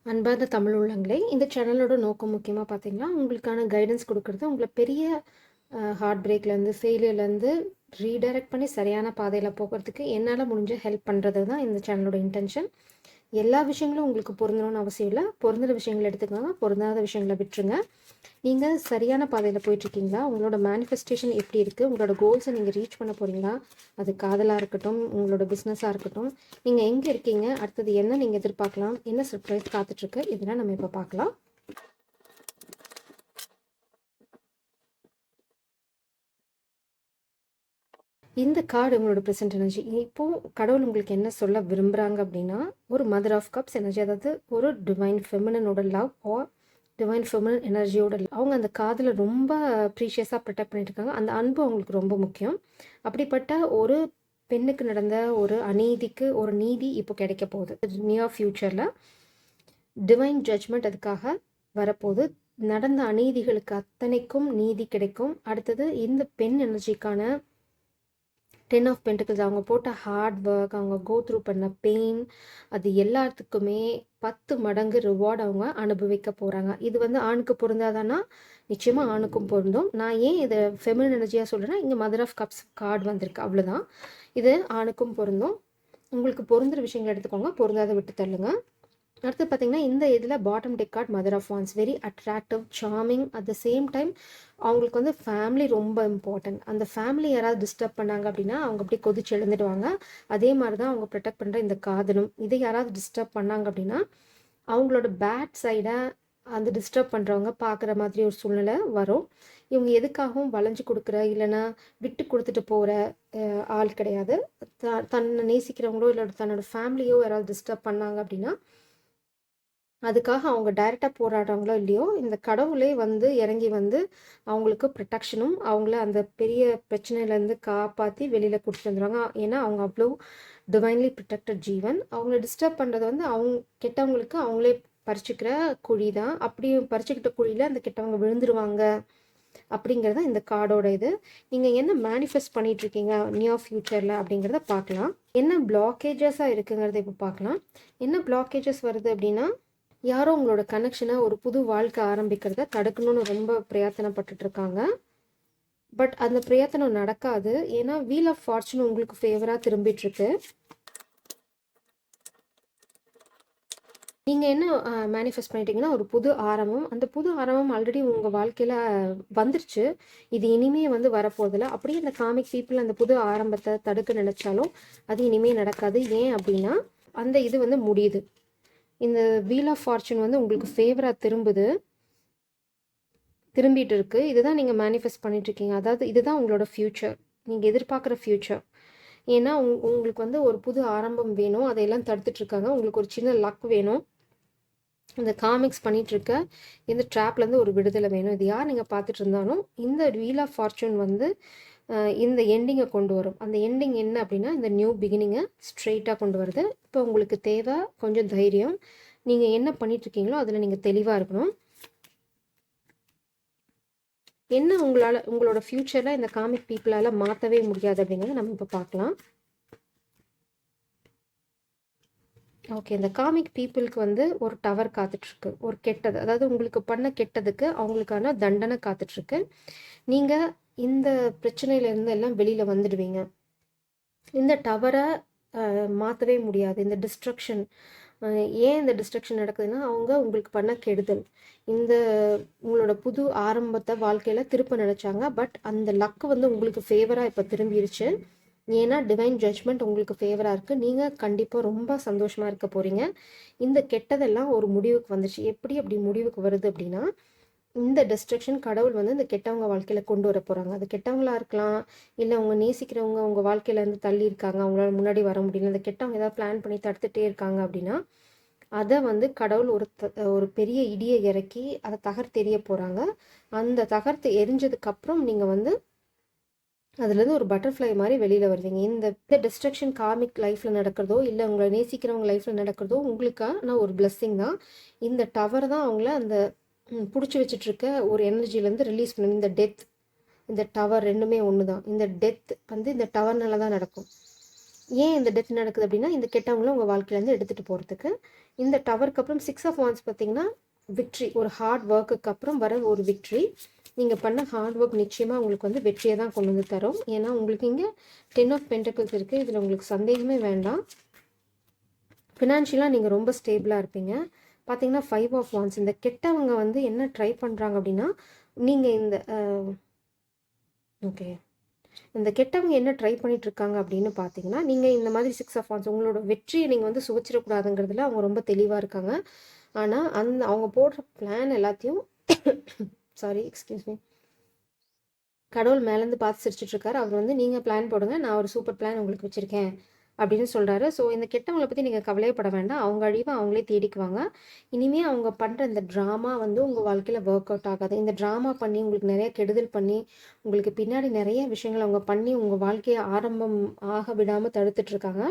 அன்பார்ந்த தமிழ் உள்ளங்களே, இந்த சேனலோட நோக்கம் முக்கியமாக பார்த்தீங்கன்னா, உங்களுக்கான கைடன்ஸ் கொடுக்குறது, உங்களை பெரிய ஹார்ட் பிரேக்லேருந்து, ஃபெயிலியர்லேருந்து ரீடைரக்ட் பண்ணி சரியான பாதையில் போகிறதுக்கு என்னால் முடிஞ்ச ஹெல்ப் பண்ணுறது தான் இந்த சேனலோட இன்டென்ஷன். எல்லா விஷயங்களும் உங்களுக்கு பொருந்தணும்னு அவசியம் இல்லை. பொருந்துகிற விஷயங்களை எடுத்துக்கோங்க, பொருந்தாத விஷயங்களை விட்டுருங்க. நீங்கள் சரியான பாதையில் போயிட்டுருக்கீங்களா? உங்களோட மேனிஃபெஸ்டேஷன் எப்படி இருக்குது? உங்களோட கோல்ஸை நீங்கள் ரீச் பண்ண போகிறீங்களா? அது காதலாக இருக்கட்டும், உங்களோட பிஸ்னஸாக இருக்கட்டும். நீங்கள் எங்கே இருக்கீங்க? அடுத்தது என்ன நீங்கள் எதிர்பார்க்கலாம்? என்ன சர்ப்ரைஸ் காத்துட்ருக்கு? இதெல்லாம் நம்ம இப்போ பார்க்கலாம். இந்த கார்டு உங்களோட ப்ரெசென்ட் எனர்ஜி. இப்போது கடவுள் உங்களுக்கு என்ன சொல்ல விரும்புகிறாங்க அப்படின்னா, ஒரு மதர் ஆஃப் கப்ஸ் எனர்ஜி, அதாவது ஒரு டிவைன் ஃபெமினனோட லவ் ஆர் டிவைன் ஃபெமினன் எனர்ஜியோட அவங்க அந்த காதில் ரொம்ப ப்ரீஷியஸாக ப்ரொடெக்ட் பண்ணிட்டு இருக்காங்க. அந்த அன்பு அவங்களுக்கு ரொம்ப முக்கியம். அப்படிப்பட்ட ஒரு பெண்ணுக்கு நடந்த ஒரு அநீதிக்கு ஒரு நீதி இப்போ கிடைக்க போகுது. நியர் ஃப்யூச்சரில் டிவைன் ஜட்ஜ்மெண்ட் அதுக்காக வரப்போகுது. நடந்த அநீதிகளுக்கு அத்தனைக்கும் நீதி கிடைக்கும். அடுத்தது இந்த பெண் எனர்ஜிக்கான 10 ஆஃப் பென்டிகிள்ஸ், அவங்க போட்ட ஹார்ட் ஒர்க், அவங்க கோ த்ரூ பண்ண பெயின், அது எல்லாத்துக்குமே 10 மடங்கு ரிவார்டு அவங்க அனுபவிக்க போகிறாங்க. இது வந்து ஆணுக்கு பொருந்தாதானா? நிச்சயமாக ஆணுக்கும் பொருந்தும். நான் ஏன் இதை ஃபெமினன் எனர்ஜியாக சொல்கிறேன்னா, இங்கே மதர் ஆஃப் கப்ஸ் கார்டு வந்திருக்கு, அவ்வளோதான். இது ஆணுக்கும் பொருந்தும். உங்களுக்கு பொருந்துற விஷயங்கள் எடுத்துக்கோங்க, பொருந்தாத விட்டு தள்ளுங்க. அடுத்து பார்த்தீங்கன்னா, இந்த இதில் bottom deck card mother of wands, very attractive, charming. At the same time அவங்களுக்கு வந்து ஃபேமிலி ரொம்ப இம்பார்ட்டன்ட். அந்த ஃபேமிலி யாராவது டிஸ்டர்ப் பண்ணாங்க அப்படின்னா அவங்க அப்படியே கொதிச்சு எழுந்துடுவாங்க. அதே மாதிரி தான் அவங்க ப்ரொடெக்ட் பண்ணுற இந்த காதலும். இதை யாராவது டிஸ்டர்ப் பண்ணாங்க அப்படின்னா அவங்களோட பேட் சைடை அந்த டிஸ்டர்ப் பண்ணுறவங்க பார்க்குற மாதிரி ஒரு சூழ்நிலை வரும். இவங்க எதுக்காகவும் வளைஞ்சு கொடுக்குற இல்லைன்னா விட்டு கொடுத்துட்டு போகிற ஆள் கிடையாது. தன்னை நேசிக்கிறவங்களோ இல்லை தன்னோட ஃபேமிலியோ யாராவது டிஸ்டர்ப் பண்ணாங்க அப்படின்னா அதுக்காக அவங்க டைரெக்டாக போராடுறாங்களோ இல்லையோ, இந்த கடவுளே வந்து இறங்கி வந்து அவங்களுக்கு ப்ரொடெக்ஷனும் அவங்கள அந்த பெரிய பிரச்சனையிலேருந்து காப்பாற்றி வெளியில் கூட்டிட்டு வந்துடுவாங்க. ஏன்னா அவங்க அவ்வளோ டிவைன்லி ப்ரொடெக்டட் ஜீவன். அவங்கள டிஸ்டர்ப் பண்ணுறது வந்து அவங்க கெட்டவங்களுக்கு அவங்களே பறிச்சுக்கிற குழி தான். அப்படியும் பறிச்சுக்கிட்ட குழியில் அந்த கெட்டவங்க விழுந்துருவாங்க அப்படிங்கிறது இந்த கார்டோட இது. நீங்கள் என்ன மேனிஃபெஸ்ட் பண்ணிகிட்ருக்கீங்க நியர் ஃப்யூச்சரில் அப்படிங்கிறத பார்க்கலாம். என்ன பிளாக்கேஜஸாக இருக்குங்கிறத இப்போ பார்க்கலாம். என்ன பிளாக்கேஜஸ் வருது அப்படின்னா, யாரோ உங்களோட கனெக்ஷனை ஒரு புது வாழ்க்கை ஆரம்பிக்கிறத தடுக்கணும்னு ரொம்ப பிரயத்தனப்பட்டுட்டு இருக்காங்க. பட் அந்த பிரயத்தனம் நடக்காது. ஏன்னா வீல் ஆஃப் ஃபார்ச்சூன் உங்களுக்கு ஃபேவராக திரும்பிட்டு இருக்கு. நீங்கள் என்ன மேனிஃபெஸ்ட் பண்ணிட்டீங்கன்னா ஒரு புது ஆரம்பம். அந்த புது ஆரம்பம் ஆல்ரெடி உங்கள் வாழ்க்கையில் வந்துருச்சு. இது இனிமே வந்து வரப்போதில்லை. அப்படியே இந்த காமிக் பீப்புள் அந்த புது ஆரம்பத்தை தடுக்க நினைச்சாலும் அது இனிமே நடக்காது. ஏன் அப்படின்னா அந்த இது வந்து முடியுது. இந்த வீல் ஆஃப் ஃபார்ச்சூன் வந்து உங்களுக்கு ஃபேவராக திரும்பிட்டு இருக்கு. இதுதான் நீங்கள் மேனிஃபெஸ்ட் பண்ணிட்டுருக்கீங்க. அதாவது இதுதான் உங்களோட ஃப்யூச்சர், நீங்கள் எதிர்பார்க்குற ஃப்யூச்சர். ஏன்னா உங்களுக்கு வந்து ஒரு புது ஆரம்பம் வேணும். அதையெல்லாம் தடுத்துட்ருக்காங்க. உங்களுக்கு ஒரு சின்ன லக் வேணும். இந்த காமிக்ஸ் பண்ணிகிட்ருக்க இந்த ட்ராப்லேருந்து ஒரு விடுதலை வேணும். இது யார் நீங்கள் பார்த்துட்டு இருந்தாலும் இந்த வீல் ஆஃப் ஃபார்ச்சூன் வந்து இந்த எண்டிங்கை கொண்டு வரும். அந்த எண்டிங் என்ன அப்படின்னா இந்த நியூ பிகினிங்கை ஸ்ட்ரெயிட்டாக கொண்டு வருது. இப்போ உங்களுக்கு தேவை கொஞ்சம் தைரியம். நீங்கள் என்ன பண்ணிகிட்ருக்கீங்களோ அதில் நீங்கள் தெளிவாக இருக்கணும். என்ன உங்களோட ஃப்யூச்சரில் இந்த காமிக் பீப்புளால் மாற்றவே முடியாது அப்படிங்கிறத நம்ம இப்போ பார்க்கலாம். ஓகே, இந்த காமிக் பீப்புளுக்கு வந்து ஒரு டவர் காத்துட்ருக்கு. ஒரு கெட்டது, அதாவது உங்களுக்கு பண்ண கெட்டதுக்கு அவங்களுக்கான தண்டனை காத்துட்ருக்கு. நீங்கள் இந்த பிரச்சனையிலேருந்து எல்லாம் வெளியில் வந்துடுவீங்க. இந்த டவரை மாற்றவே முடியாது. இந்த டிஸ்ட்ரக்ஷன், ஏன் இந்த டிஸ்ட்ரக்ஷன் நடக்குதுன்னா அவங்க உங்களுக்கு பண்ண கெடுதல். இந்த உங்களோட புது ஆரம்பத்தை வாழ்க்கையில் திருப்ப நினச்சாங்க. பட் அந்த லக்கு வந்து உங்களுக்கு ஃபேவராக இப்போ திரும்பிடுச்சு. ஏன்னா டிவைன் ஜட்ஜ்மெண்ட் உங்களுக்கு ஃபேவராக இருக்குது. நீங்கள் கண்டிப்பாக ரொம்ப சந்தோஷமாக இருக்க போகிறீங்க. இந்த கெட்டதெல்லாம் ஒரு முடிவுக்கு வந்துச்சு. எப்படி அப்படி முடிவுக்கு வருது அப்படின்னா, இந்த டிஸ்ட்ரக்ஷன் கடவுள் வந்து இந்த கெட்டவங்க வாழ்க்கையில் கொண்டு வர போகிறாங்க. அது கெட்டவங்களா இருக்கலாம், இல்லை அவங்க நேசிக்கிறவங்க உங்கள் வாழ்க்கையிலேருந்து தள்ளி இருக்காங்க, அவங்களால முன்னாடி வர முடியல, இந்த கெட்டவங்க ஏதாவது பிளான் பண்ணி தடுத்துட்டே இருக்காங்க அப்படின்னா அதை வந்து கடவுள் ஒரு பெரிய இடியை இறக்கி அதை தகர்த்து எறிய போகிறாங்க. அந்த தகர்த்து எரிஞ்சதுக்கப்புறம் நீங்கள் வந்து அதுலேருந்து ஒரு பட்டர்ஃப்ளை மாதிரி வெளியில் வருவீங்க. இந்த டிஸ்ட்ரக்ஷன் காமிக் லைஃப்பில் நடக்கிறதோ இல்லை உங்களை நேசிக்கிறவங்க லைஃப்பில் நடக்கிறதோ உங்களுக்கான ஒரு பிளெஸ்ஸிங் தான். இந்த டவர் தான் அவங்கள அந்த பிடிச்சி வச்சிட்ருக்க ஒரு எனர்ஜிலேருந்து ரிலீஸ் பண்ணுங்க. இந்த டெத், இந்த டவர் ரெண்டுமே ஒன்று தான். இந்த டெத் வந்து இந்த டவர்னால தான் நடக்கும். ஏன் இந்த டெத் நடக்குது அப்படின்னா இந்த கெட்டவங்களும் உங்கள் வாழ்க்கையிலேருந்து எடுத்துகிட்டு போகிறதுக்கு. இந்த டவருக்கு அப்புறம் 6 ஆஃப் வான்ஸ் பார்த்தீங்கன்னா விக்ட்ரி, ஒரு ஹார்ட் ஒர்க்குக்கு அப்புறம் வர ஒரு விக்ட்ரி. நீங்கள் பண்ண ஹார்ட் ஒர்க் நிச்சயமாக உங்களுக்கு வந்து வெற்றியை தான் கொண்டு வந்து தரும். ஏன்னா உங்களுக்கு இங்கே 10 ஆஃப் பென்டக்கிள்ஸ் இருக்குது. இதில் உங்களுக்கு சந்தேகமே வேண்டாம். ஃபினான்ஷியலாக நீங்கள் ரொம்ப ஸ்டேபிளாக இருப்பீங்க. பார்த்தீங்கன்னா 5 ஆஃப் வான்ஸ், இந்த கெட்டவங்க வந்து என்ன ட்ரை பண்ணுறாங்க அப்படின்னா நீங்கள் இந்த ஓகே இந்த கெட்டவங்க என்ன ட்ரை பண்ணிட்டு இருக்காங்க அப்படின்னு பார்த்தீங்கன்னா நீங்கள் இந்த மாதிரி 6 ஆஃப் வான்ஸ் உங்களோட வெற்றியை நீங்கள் வந்து சுவைச்சிடக்கூடாதுங்கிறதுல அவங்க ரொம்ப தெளிவாக இருக்காங்க. ஆனால் அவங்க போடுற பிளான் எல்லாத்தையும் சாரி எக்ஸ்கியூஸ் மீ, கடவுள் மேலேருந்து பார்த்து சிரிச்சிட்டு இருக்காரு. அவர் வந்து நீங்கள் பிளான் போடுங்க, நான் ஒரு சூப்பர் பிளான் உங்களுக்கு வச்சுருக்கேன் அப்படின்னு சொல்கிறாரு. ஸோ இந்த கெட்டவங்களை பற்றி நீங்கள் கவலையப்பட வேண்டாம். அவங்க அழிவை அவங்களே தேடிக்குவாங்க. இனிமேல் அவங்க பண்ணுற இந்த ட்ராமா வந்து உங்கள் வாழ்க்கையில் ஒர்க் அவுட் ஆகாது. இந்த ட்ராமா பண்ணி உங்களுக்கு நிறைய கெடுதல் பண்ணி உங்களுக்கு பின்னாடி நிறைய விஷயங்கள் அவங்க பண்ணி உங்கள் வாழ்க்கையை ஆரம்பம் ஆக விடாமல் தடுத்துட்ருக்காங்க.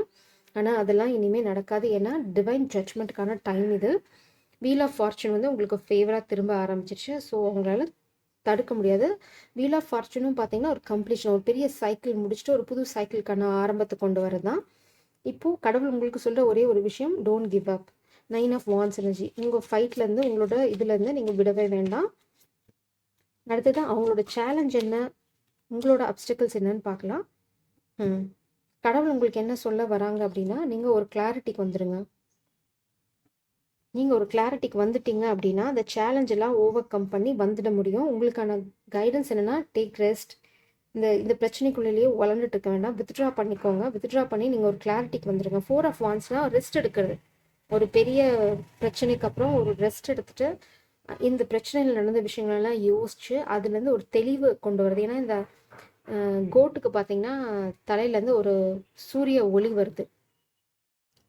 ஆனால் அதெல்லாம் இனிமேல் நடக்காது. ஏன்னா டிவைன் ஜட்ஜ்மெண்ட்டுக்கான டைம் இது. வீல் ஆஃப் ஃபார்ச்சூன் வந்து உங்களுக்கு ஃபேவராக திரும்ப ஆரம்பிச்சிருச்சு. ஸோ அவங்களால தடுக்க முடியாது. வீல் ஆஃப் ஃபார்ச்சூனும் பார்த்தீங்கன்னா ஒரு கம்ப்ளீஷன், ஒரு பெரிய சைக்கிள் முடிச்சுட்டு ஒரு புது சைக்கிளுக்கான ஆரம்பத்தை கொண்டு வரது தான். இப்போது கடவுள் உங்களுக்கு சொல்கிற ஒரே ஒரு விஷயம், don't give up. 9 of wands energy, உங்கள் ஃபைட்லேருந்து உங்களோட இதுலேருந்து நீங்கள் விடவே வேண்டாம். அடுத்ததான் அவங்களோட சேலஞ்ச் என்ன, உங்களோட அப்டக்கிள்ஸ் என்னன்னு பார்க்கலாம். கடவுள் உங்களுக்கு என்ன சொல்ல வராங்க அப்படின்னா நீங்கள் ஒரு கிளாரிட்டிக்கு வந்துடுங்க. நீங்கள் ஒரு கிளாரிட்டிக்கு வந்துட்டீங்க அப்படின்னா அந்த சேலஞ்ச் எல்லாம் ஓவர் கம் பண்ணி வந்துட முடியும். உங்களுக்கான கைடன்ஸ் என்னென்னா டேக் ரெஸ்ட். இந்த பிரச்சனைக்குள்ளேயே வளர்ந்துட்டு இருக்க வேண்டாம், வித்ட்ரா பண்ணிக்கோங்க. வித்ட்ரா பண்ணி நீங்கள் ஒரு கிளாரிட்டிக்கு வந்துடுங்க. 4 ஆஃப் வான்ஸ்னால் ரெஸ்ட் எடுக்கிறது. ஒரு பெரிய பிரச்சனைக்கு அப்புறம் ஒரு ரெஸ்ட் எடுத்துகிட்டு இந்த பிரச்சனையில் நடந்த விஷயங்கள்லாம் யோசித்து அதுலேருந்து ஒரு தெளிவு கொண்டு வருது. ஏன்னா இந்த கோட்டுக்கு பார்த்தீங்கன்னா தலையிலேருந்து ஒரு சூரிய ஒளி வருது.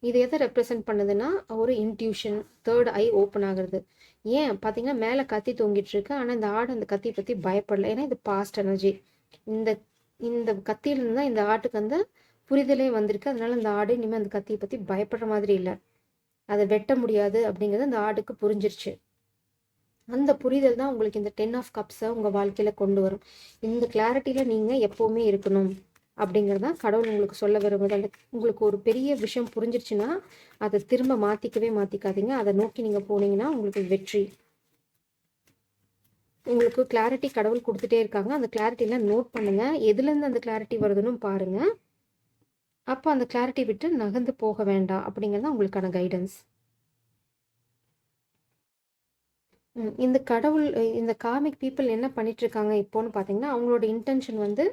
இது எதை ரெப்ரசன்ட் பண்ணுதுன்னா ஒரு இன்ட்யூஷன், தேர்ட் ஐ ஓப்பன் ஆகுறது. ஏன் பார்த்தீங்கன்னா மேலே கத்தி தொங்கிட்டு இருக்கு, ஆனால் இந்த ஆடு அந்த கத்தியை பற்றி பயப்படலை. ஏன்னா இது பாஸ்ட் எனர்ஜி. இந்த இந்த கத்தியிலிருந்து தான் இந்த ஆட்டுக்கு அந்த புரிதலே வந்திருக்கு. அதனால இந்த ஆடு இனிமேல் அந்த கத்தியை பற்றி பயப்படுற மாதிரி இல்லை. அதை வெட்ட முடியாது அப்படிங்கிறது அந்த ஆடுக்கு புரிஞ்சிருச்சு. அந்த புரிதல் தான் உங்களுக்கு இந்த 10 ஆஃப் கப்ஸை உங்கள் வாழ்க்கையில் கொண்டு வரும். இந்த கிளாரிட்டியில் நீங்கள் எப்போவுமே இருக்கணும் அப்படிங்கிறது தான் கடவுள் உங்களுக்கு சொல்ல விரும்புது. அந்த உங்களுக்கு ஒரு பெரிய விஷயம் புரிஞ்சிருச்சுன்னா அதை திரும்ப மாற்றிக்காதீங்க. அதை நோக்கி நீங்கள் போனீங்கன்னா உங்களுக்கு வெற்றி. உங்களுக்கு கிளாரிட்டி கடவுள் கொடுத்துட்டே இருக்காங்க. அந்த கிளாரிட்டிலாம் நோட் பண்ணுங்கள். எதுலேருந்து அந்த கிளாரிட்டி வருதுன்னு பாருங்கள். அப்போ அந்த கிளாரிட்டி விட்டு நகர்ந்து போக வேண்டாம் அப்படிங்கிறது தான் உங்களுக்கான கைடன்ஸ். இந்த கடவுள் இந்த காமிக் பீப்புள் என்ன பண்ணிட்டு இருக்காங்க இப்போன்னு பார்த்தீங்கன்னா அவங்களோட இன்டென்ஷன் வந்து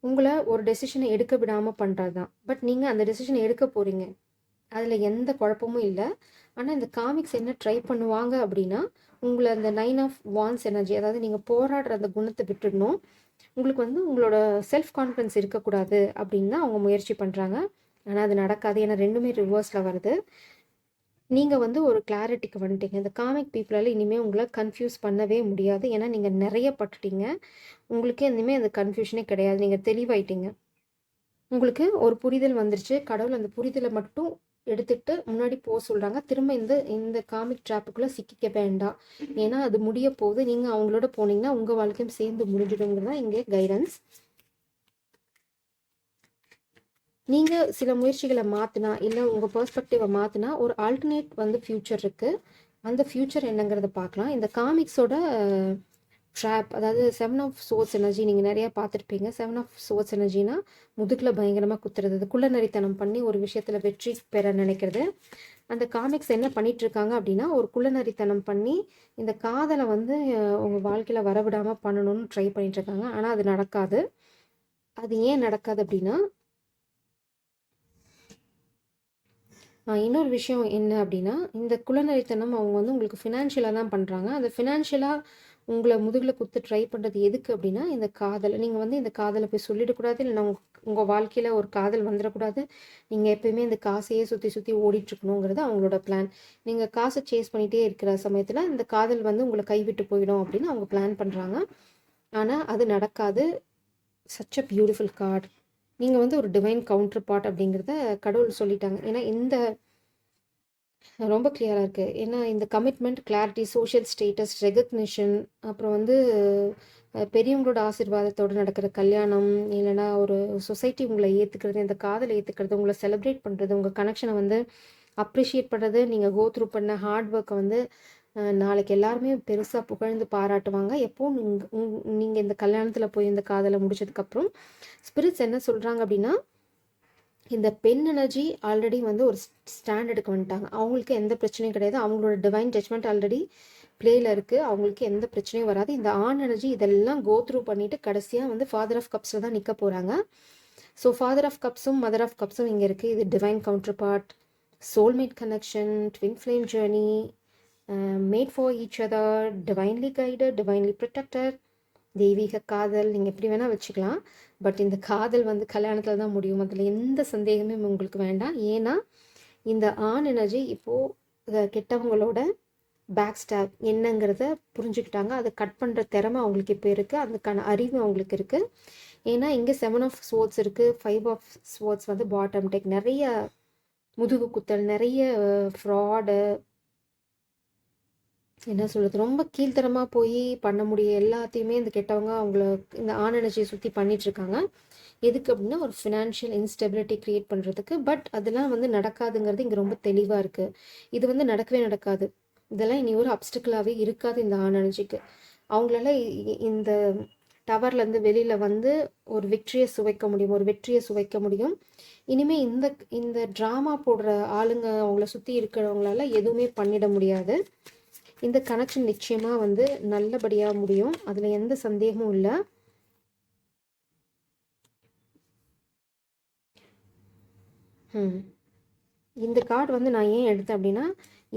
உங்களை ஒரு டெசிஷனை எடுக்க விடாமல் பண்ணுறது தான். பட் நீங்கள் அந்த டெசிஷனை எடுக்க போகிறீங்க, அதில் எந்த குழப்பமும் இல்லை. ஆனால் இந்த காமிக்ஸ் என்ன ட்ரை பண்ணுவாங்க அப்படின்னா உங்களை அந்த 9 ஆஃப் வான்ஸ் எனர்ஜி, அதாவது நீங்கள் போராடுற அந்த குணத்தை விட்டுடணும். உங்களுக்கு வந்து உங்களோட செல்ஃப் கான்ஃபிடன்ஸ் இருக்கக்கூடாது அப்படின்னு தான் அவங்க முயற்சி பண்ணுறாங்க. ஆனால் அது நடக்காது. ஏன்னா ரெண்டுமே ரிவர்ஸில் வருது. நீங்கள் வந்து ஒரு கிளாரிட்டிக்கு வந்துட்டீங்க. இந்த காமிக் பீப்புளால் இனிமேல் உங்களை கன்ஃபியூஸ் பண்ணவே முடியாது. ஏன்னா நீங்கள் நிறைய பட்டுட்டீங்க. உங்களுக்கு இனிமேல் அந்த கன்ஃபியூஷனே கிடையாது. நீங்கள் தெளிவாயிட்டீங்க. உங்களுக்கு ஒரு புரிதல் வந்துருச்சு. கடவுள் அந்த புரிதலை மட்டும் எடுத்துகிட்டு முன்னாடி போக சொல்கிறாங்க. திரும்ப இந்த காமிக் ட்ராப்புக்குள்ளே சிக்கிக்க வேண்டாம். ஏன்னா அது முடிய போகுது. நீங்கள் அவங்களோட போனீங்கன்னா உங்கள் வாழ்க்கையும் சேர்ந்து முடிஞ்சிடுங்கிறது தான் இங்கே கைடன்ஸ். நீங்கள் சில முயற்சிகளை மாற்றினா இல்லை உங்கள் பெர்ஸ்பெக்டிவை மாற்றினா ஒரு ஆல்டர்னேட் வந்து ஃப்யூச்சர் இருக்குது. அந்த ஃப்யூச்சர் என்னங்கிறத பார்க்கலாம். இந்த காமிக்ஸோட ட்ராப், அதாவது 7 ஆஃப் சோர்ஸ் எனர்ஜி நீங்கள் நிறையா பார்த்துருப்பீங்க. 7 ஆஃப் சோர்ஸ் எனர்ஜினா முதுகில் பயங்கரமாக குத்துறது, குள்ளநரித்தனம் பண்ணி ஒரு விஷயத்தில் வெற்றி பெற நினைக்கிறது. அந்த காமிக்ஸ் என்ன பண்ணிகிட்ருக்காங்க அப்படின்னா ஒரு குள்ளநரித்தனம் பண்ணி இந்த காதலை வந்து உங்கள் வாழ்க்கையில் வரவிடாமல் பண்ணணும்னு ட்ரை பண்ணிகிட்ருக்காங்க. ஆனால் அது நடக்காது. அது ஏன் நடக்காது அப்படின்னா இன்னொரு விஷயம் என்ன அப்படின்னா இந்த குள்ளநரித்தனம் அவங்க வந்து உங்களுக்கு ஃபினான்ஷியலாக தான் பண்ணுறாங்க. அந்த ஃபினான்ஷியலாக உங்களை முதுகில் குத்து ட்ரை பண்ணுறது எதுக்கு அப்படின்னா இந்த காதல். நீங்கள் வந்து இந்த காதலை போய் சொல்லிடக்கூடாது, இல்லைன்னா உங்கள் வாழ்க்கையில் ஒரு காதல் வந்துடக்கூடாது. நீங்கள் எப்பயுமே இந்த காசையே சுற்றி சுற்றி ஓடிட்டுருக்கணுங்கிறது அவங்களோட பிளான். நீங்கள் காசை சேஸ் பண்ணிகிட்டே இருக்கிற சமயத்தில் இந்த காதல் வந்து உங்களை கைவிட்டு போயிடும் அப்படின்னு அவங்க பிளான் பண்ணுறாங்க. ஆனால் அது நடக்காது. Such a beautiful card. நீங்கள் வந்து ஒரு டிவைன் கவுண்டர் பார்ட் அப்படிங்கிறத கடவுள் சொல்லிட்டாங்க. ஏன்னா ரொம்ப கிளியரா இருக்கு. ஏன்னா இந்த commitment, clarity, social status, recognition, அப்புறம் வந்து பெரியவங்களோட ஆசீர்வாதத்தோட நடக்கிற கல்யாணம், இல்லைன்னா ஒரு சொசைட்டி உங்களை ஏத்துக்கிறது, இந்த காதலை ஏத்துக்கிறது, உங்கள செலிப்ரேட் பண்றது, உங்க கனெக்ஷன வந்து அப்ரிஷியேட் பண்றது, நீங்க கோ த்ரூ பண்ண ஹார்ட் ஒர்க்க வந்து நாளைக்கு எல்லாருமே பெருசா புகழ்ந்து பாராட்டுவாங்க. எப்போ நீங்க இந்த கல்யாணத்துல போய் இந்த காதல முடிச்சதுக்கப்புறம், ஸ்பிரிட்ஸ் என்ன சொல்றாங்க அப்படின்னா, இந்த பெண் எனர்ஜி ஆல்ரெடி வந்து ஒரு ஸ்டாண்ட் எடுக்க வந்துட்டாங்க. அவங்களுக்கு எந்த பிரச்சனையும் கிடையாது. அவங்களோட டிவைன் ஜட்ஜ்மெண்ட் ஆல்ரெடி ப்ளேல இருக்குது. அவங்களுக்கு எந்த பிரச்சனையும் வராது. இந்த ஆண் எனர்ஜி இதெல்லாம் கோ த்ரூ பண்ணிவிட்டு கடைசியாக வந்து ஃபாதர் ஆஃப் கப்ஸில் தான் நிற்க போகிறாங்க. ஸோ ஃபாதர் ஆஃப் கப்ஸும் மதர் ஆஃப் கப்ஸும் இங்கே இருக்குது. இது divine counterpart, soulmate connection, twin flame journey, made for each other, divinely guided, divinely protected, தெய்வீக காதல், நீங்கள் எப்படி வேணால் வச்சுக்கலாம். பட் இந்த காதல் வந்து கல்யாணத்தில் தான் முடியும். அதில் எந்த சந்தேகமே உங்களுக்கு வேண்டாம். ஏன்னா இந்த ஆண் எனர்ஜி இப்போது கெட்டவங்களோட பேக் ஸ்டாப் என்னங்கிறத புரிஞ்சுக்கிட்டாங்க. அதை கட் பண்ணுற திறமை அவங்களுக்கு இப்போ இருக்குது. அதுக்கான அறிவு அவங்களுக்கு இருக்குது. ஏன்னா இங்கே 7 ஆஃப் ஸ்வோர்ட்ஸ் இருக்குது, 5 ஆஃப் ஸ்வோர்ட்ஸ் வந்து பாட்டம் டெக். நிறைய முதுகு குத்தல், நிறைய ஃப்ராடு, என்ன சொல்கிறது, ரொம்ப கீழ்த்தரமாக போய் பண்ண முடியும் எல்லாத்தையுமே இந்த கெட்டவங்க அவங்கள இந்த ஆண் எனர்ஜியை சுற்றி பண்ணிகிட்ருக்காங்க. எதுக்கு அப்படின்னா ஒரு ஃபினான்ஷியல் இன்ஸ்டெபிலிட்டி க்ரியேட் பண்ணுறதுக்கு. பட் அதெல்லாம் வந்து நடக்காதுங்கிறது இங்கே ரொம்ப தெளிவாக இருக்குது. இது வந்து நடக்கவே நடக்காது. இதெல்லாம் இனி ஒரு அப்டிக்கலாகவே இருக்காது இந்த ஆண் எனர்ஜிக்கு. அவங்களால இந்த டவர்லேருந்து வெளியில் வந்து ஒரு விக்ட்ரியை சுவைக்க முடியும், ஒரு வெற்றியை சுவைக்க முடியும். இனிமேல் இந்த இந்த ட்ராமா போடுற ஆளுங்க அவங்கள சுற்றி இருக்கிறவங்களால எதுவுமே பண்ணிட முடியாது. இந்த கனெக்ஷன் நிச்சயமாக வந்து நல்லபடியாக முடியும். அதில் எந்த சந்தேகமும் இல்லை. இந்த கார்டு வந்து நான் ஏன் எடுத்தேன் அப்படின்னா,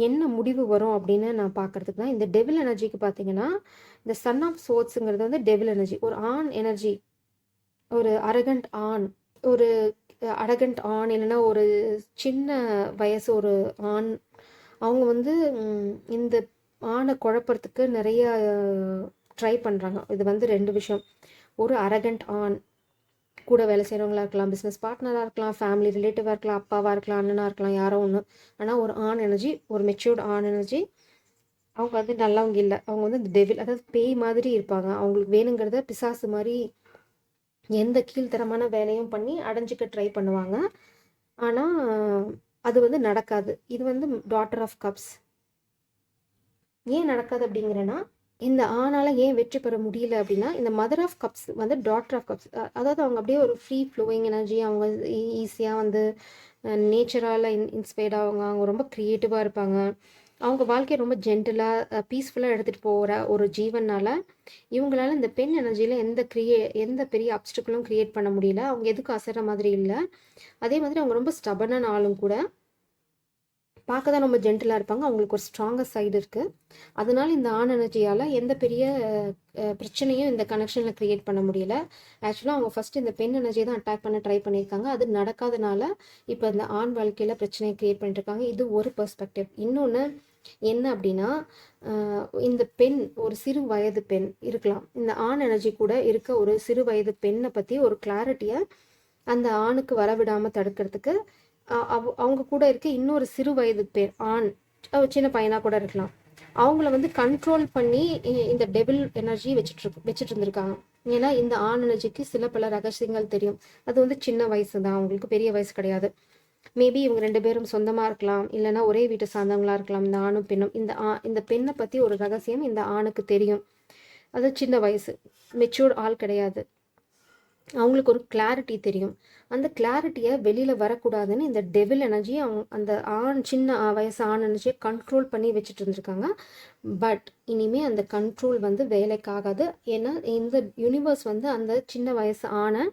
என்ன முடிவு வரும் அப்படின்னு நான் பார்க்கறதுக்கு தான். இந்த டெவில் எனர்ஜிக்கு பார்த்தீங்கன்னா, இந்த சன் ஆஃப் சோர்ட்ஸுங்கிறது வந்து டெவில் எனர்ஜி, ஒரு ஆண் எனர்ஜி, ஒரு அரகண்ட் ஆண், ஒரு அரகண்ட் ஆண், இல்லைன்னா ஒரு சின்ன வயசு ஒரு ஆண். அவங்க வந்து இந்த ஆணை குழப்பறதுக்கு நிறைய ட்ரை பண்ணுறாங்க. இது வந்து 2 விஷயம். ஒரு அரகண்ட் ஆண், கூட வேலை செய்கிறவங்களா இருக்கலாம், பிஸ்னஸ் பார்ட்னராக இருக்கலாம், ஃபேமிலி ரிலேட்டிவாக இருக்கலாம், அப்பாவாக இருக்கலாம், அண்ணனாக இருக்கலாம், யாரோ ஒன்று. ஆனால் ஒரு ஆண் எனர்ஜி, ஒரு மெச்சூர்டு ஆண் எனர்ஜி. அவங்க வந்து நல்லவங்க இல்லை. அவங்க வந்து இந்த டெவில், அதாவது பேய் மாதிரி இருப்பாங்க. அவங்களுக்கு வேணுங்கிறத பிசாசு மாதிரி எந்த கீழ்த்தரமான வேலையும் பண்ணி அடைஞ்சிக்க ட்ரை பண்ணுவாங்க. ஆனால் அது வந்து நடக்காது. இது வந்து டாட்டர் ஆஃப் கப்ஸ். ஏன் நடக்காது அப்படிங்கிறேன்னா, இந்த ஆணால் ஏன் வெற்றி பெற முடியல அப்படின்னா, இந்த மதர் ஆஃப் கப்ஸ் வந்து டாட்டர் ஆஃப் கப்ஸ். அதாவது அவங்க அப்படியே ஒரு ஃப்ரீ ஃப்ளோயிங் எனர்ஜி. அவங்க ஈஸியாக வந்து நேச்சரால் இன்ஸ்பயர்ட் ஆவாங்க. அவங்க ரொம்ப க்ரியேட்டிவாக இருப்பாங்க. அவங்க வாழ்க்கையை ரொம்ப ஜென்டிலாக பீஸ்ஃபுல்லாக எடுத்துகிட்டு போகிற ஒரு ஜீவனால் இவங்களால இந்த பெண் எனர்ஜியில் எந்த பெரிய அப்டிக்கலும் க்ரியேட் பண்ண முடியல. அவங்க எதுக்கும் அசைற மாதிரி இல்லை. அதே மாதிரி அவங்க ரொம்ப ஸ்டபனான ஆளும் கூட. பார்க்க தான் ரொம்ப ஜென்டிலாக இருப்பாங்க. அவங்களுக்கு ஒரு ஸ்ட்ராங்கஸ்ட் சைடு இருக்குது. அதனால இந்த ஆண் எனர்ஜியால் எந்த பெரிய பிரச்சனையும் இந்த கனெக்ஷனில் க்ரியேட் பண்ண முடியல. ஆக்சுவலாக அவங்க ஃபஸ்ட்டு இந்த பெண் எனர்ஜியை தான் அட்டாக் பண்ண ட்ரை பண்ணியிருக்காங்க. அது நடக்காதனால இப்போ இந்த ஆண் வாழ்க்கையில் பிரச்சனையை க்ரியேட் பண்ணிட்டுருக்காங்க. இது ஒரு பெர்ஸ்பெக்டிவ். இன்னொன்று என்ன அப்படின்னா, இந்த பெண் ஒரு சிறு வயது பெண் இருக்கலாம். இந்த ஆண் எனர்ஜி கூட இருக்க ஒரு சிறு வயது பெண்ணை பற்றி ஒரு கிளாரிட்டியை அந்த ஆணுக்கு வரவிடாமல் தடுக்கிறதுக்கு அவங்க கூட இருக்க இன்னொரு சிறு வயது ஆண், சின்ன பையனாக கூட இருக்கலாம், அவங்கள வந்து கண்ட்ரோல் பண்ணி இந்த டெவில் எனர்ஜி வச்சுட்டு இருந்திருக்காங்க. ஏன்னா இந்த ஆண் எனர்ஜிக்கு சில பல ரகசியங்கள் தெரியும். அது வந்து சின்ன வயசு தான், அவங்களுக்கு பெரிய வயசு கிடையாது. மேபி இவங்க 2 பேரும் சொந்தமாக இருக்கலாம், இல்லைன்னா ஒரே வீட்டை சார்ந்தவங்களா இருக்கலாம். இந்த ஆணும் பெண்ணும், இந்த பெண்ணை பற்றி ஒரு ரகசியம் இந்த ஆணுக்கு தெரியும். அது சின்ன வயசு, மெச்சூர்ட் ஆள் கிடையாது. அவங்களுக்கு ஒரு கிளாரிட்டி தெரியும். அந்த கிளாரிட்டியை வெளியில் வரக்கூடாதுன்னு இந்த டெவில் எனர்ஜி அந்த சின்ன வயசு ஆண் எனர்ஜியை கண்ட்ரோல் பண்ணி வச்சுட்டு இருந்திருக்காங்க. பட் இனிமேல் அந்த கண்ட்ரோல் வந்து வேலைக்காகாது. ஏன்னா இந்த யூனிவர்ஸ் வந்து அந்த சின்ன வயசு ஆணை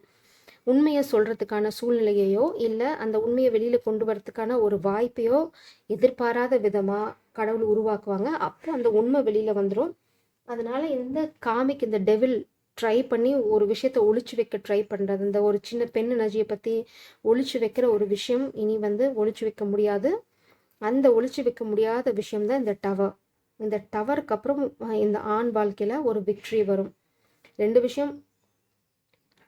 உண்மையை சொல்கிறதுக்கான சூழ்நிலையையோ இல்லை அந்த உண்மையை வெளியில் கொண்டு வரதுக்கான ஒரு வாய்ப்பையோ எதிர்பாராத விதமாக கடவுள் உருவாக்குவாங்க. அப்போ அந்த உண்மை வெளியில் வந்துடும். அதனால் இந்த டெவில் ட்ரை பண்ணி ஒரு விஷயத்தை ஒழிச்சு வைக்க ட்ரை பண்ணுறது, இந்த ஒரு சின்ன பெண் எனர்ஜியை பற்றி ஒழிச்சு வைக்கிற ஒரு விஷயம் இனி வந்து ஒழிச்சு வைக்க முடியாது. அந்த ஒழிச்சு வைக்க முடியாத விஷயம்தான் இந்த டவர். இந்த டவருக்கு அப்புறம் இந்த ஆண் வாழ்க்கையில் ஒரு விக்ட்ரி வரும். 2 விஷயம்.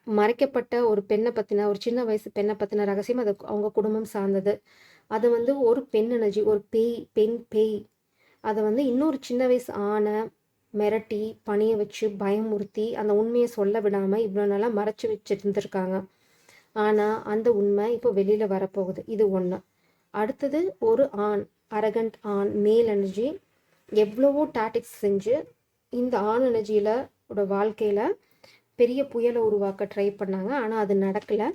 மறைக்கப்பட்ட ஒரு பெண்ணை பற்றின, ஒரு சின்ன வயசு பெண்ணை பற்றின ரகசியம், அது அவங்க குடும்பம் சார்ந்தது. அது வந்து ஒரு பெண் எனர்ஜி, ஒரு பேய், பெண் பேய். அதை வந்து இன்னொரு சின்ன வயசு ஆணை மிரட்டி பணிய வச்சு பயமுறுத்தி அந்த உண்மையை சொல்ல விடாமல் இவ்வளோ நாளாக மறைச்சி வச்சுட்டு இருந்திருக்காங்க. ஆனால் அந்த உண்மை இப்போ வெளியில் வரப்போகுது. இது ஒன்று. அடுத்தது ஒரு ஆண், அரகண்ட் ஆண், மேல் எனர்ஜி எவ்வளவோ டாட்டிக்ஸ் செஞ்சு இந்த ஆண் எனர்ஜியில் வாழ்க்கையில் பெரிய புயலை உருவாக்க ட்ரை பண்ணாங்க. ஆனால் அது நடக்கலை.